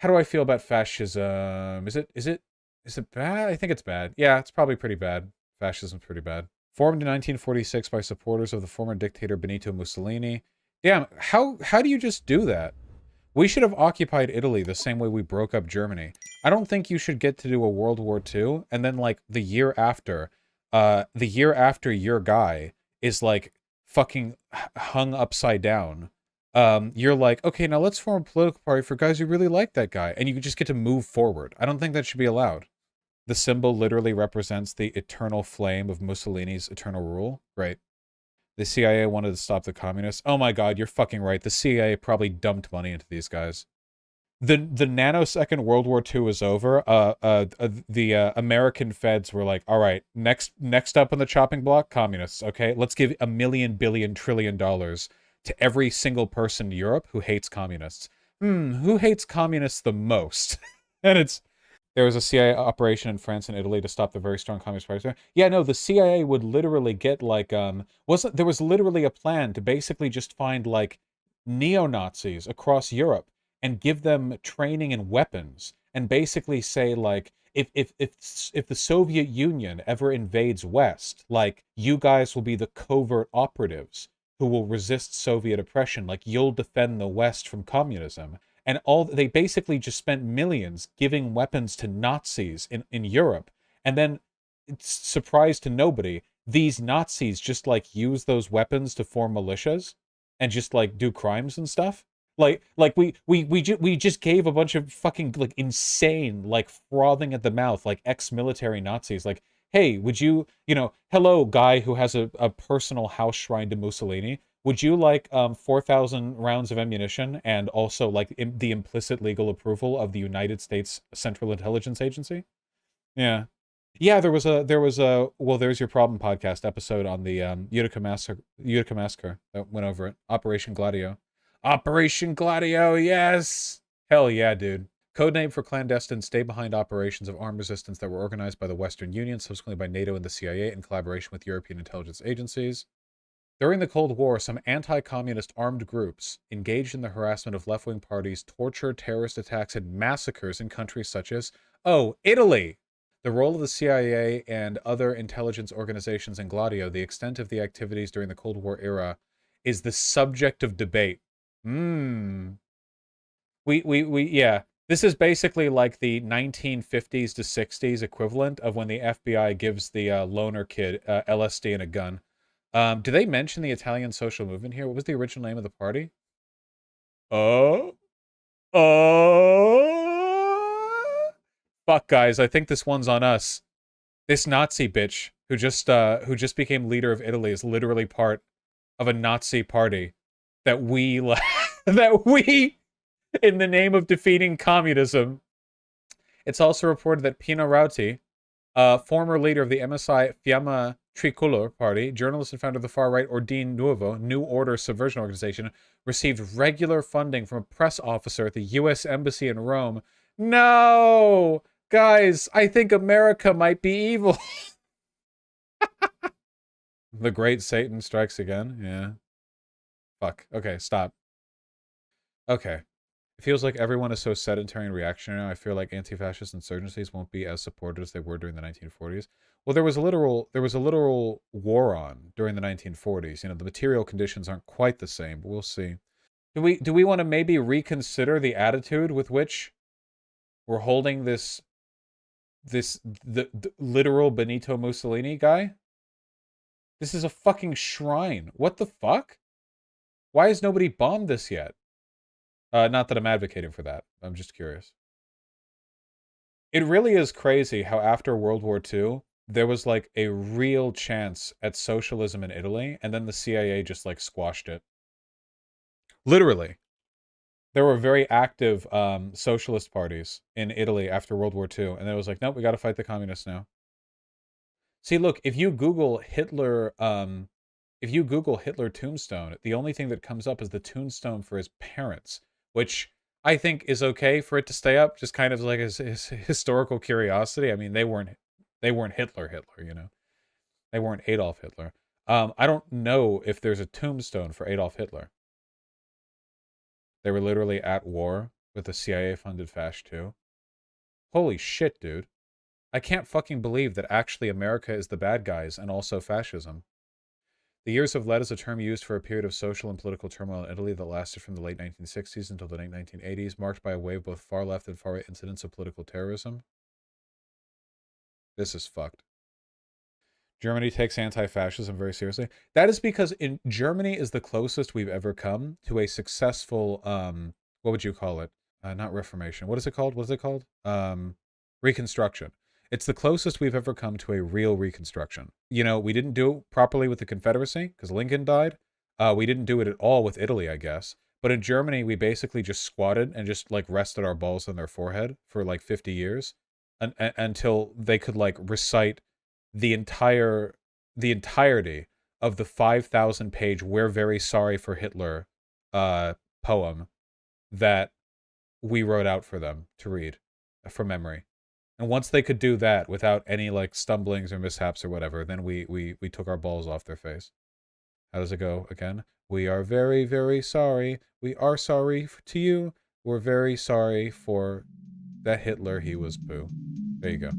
How do I feel about fascism? Is it bad? I think it's bad. Yeah, it's probably pretty bad. Fascism's pretty bad. Formed in 1946 by supporters of the former dictator Benito Mussolini. Damn, how do you just do that? We should have occupied Italy the same way we broke up Germany. I don't think you should get to do a World War II and then like the year after your guy is like fucking hung upside down. You're like, okay, now let's form a political party for guys who really like that guy, and you just get to move forward. I don't think that should be allowed. The symbol literally represents the eternal flame of Mussolini's eternal rule. Right. The CIA wanted to stop the communists. Oh my god, you're fucking right. The CIA probably dumped money into these guys. The nanosecond World War II was over. The American feds were like, all right, next up on the chopping block, communists. Okay, let's give $1 million, $1 billion, $1 trillion to every single person in Europe who hates communists. Who hates communists the most? And there was a CIA operation in France and Italy to stop the very strong communist parties. Yeah, no, the CIA would literally get like there was literally a plan to basically just find like neo-Nazis across Europe and give them training and weapons and basically say like if the Soviet Union ever invades West, like you guys will be the covert operatives who will resist Soviet oppression, like you'll defend the West from communism. And they basically just spent millions giving weapons to Nazis in Europe. And then, surprise to nobody, these Nazis just like use those weapons to form militias and just like do crimes and stuff. We just gave a bunch of fucking like insane, like frothing at the mouth, like ex-military Nazis, like, hey, would you, hello, guy who has a personal house shrine to Mussolini. Would you like 4,000 rounds of ammunition and also like the implicit legal approval of the United States Central Intelligence Agency? Yeah. Yeah, well, there's your problem podcast episode on the Utica massacre that went over it. Operation Gladio. Operation Gladio, yes! Hell yeah, dude. Codename for clandestine stay-behind operations of armed resistance that were organized by the Western Union, subsequently by NATO and the CIA in collaboration with European intelligence agencies. During the Cold War, some anti-communist armed groups engaged in the harassment of left-wing parties, torture, terrorist attacks, and massacres in countries such as, Italy! The role of the CIA and other intelligence organizations in Gladio, the extent of the activities during the Cold War era, is the subject of debate. Yeah. This is basically like the 1950s to 60s equivalent of when the FBI gives the loner kid LSD and a gun. Do they mention the Italian social movement here? What was the original name of the party? Oh? Oh? Fuck, guys, I think this one's on us. This Nazi bitch who just became leader of Italy is literally part of a Nazi party that we that we in the name of defeating communism. It's also reported that Pino Rauti, former leader of the MSI Fiamma Tricolor Party, journalist and founder of the far-right Ordine Nuovo, New Order Subversion Organization, received regular funding from a press officer at the U.S. Embassy in Rome. No! Guys, I think America might be evil. The great Satan strikes again. Yeah. Fuck. Okay, stop. Okay. It feels like everyone is so sedentary and reactionary now. I feel like anti-fascist insurgencies won't be as supported as they were during the 1940s. Well, there was a literal war on during the 1940s. The material conditions aren't quite the same, but we'll see. Do we want to maybe reconsider the attitude with which we're holding the literal Benito Mussolini guy? This is a fucking shrine. What the fuck? Why has nobody bombed this yet? Not that I'm advocating for that. I'm just curious. It really is crazy how after World War II, there was like a real chance at socialism in Italy, and then the CIA just like squashed it. Literally. There were very active socialist parties in Italy after World War II, and it was like, nope, we got to fight the communists now. See, look, if you Google Hitler tombstone, the only thing that comes up is the tombstone for his parents, which I think is okay for it to stay up, just kind of like his historical curiosity. I mean, they weren't Hitler, They weren't Adolf Hitler. I don't know if there's a tombstone for Adolf Hitler. They were literally at war. with the CIA-funded Fash too. Holy shit, dude. I can't fucking believe that actually America is the bad guys and also fascism. The years of led is a term used for a period of social and political turmoil in Italy that lasted from the late 1960s until the late 1980s, marked by a wave of both far left and far right incidents of political terrorism. This is fucked. Germany takes anti-fascism very seriously. That is because in Germany is the closest we've ever come to a successful, what would you call it? Not Reformation. What is it called? What is it called? Reconstruction. It's the closest we've ever come to a real reconstruction. You know, we didn't do it properly with the Confederacy because Lincoln died. We didn't do it at all with Italy, I guess. But in Germany, we basically just squatted and just like rested our balls on their forehead for like 50 years until they could like recite the entirety of the 5,000 page "We're very sorry for Hitler" poem that we wrote out for them to read from memory. And once they could do that without any like stumblings or mishaps or whatever, then we took our balls off their face. How does it go again? We are very, very sorry. We are sorry to you. We're very sorry for that Hitler. He was poo. There you go.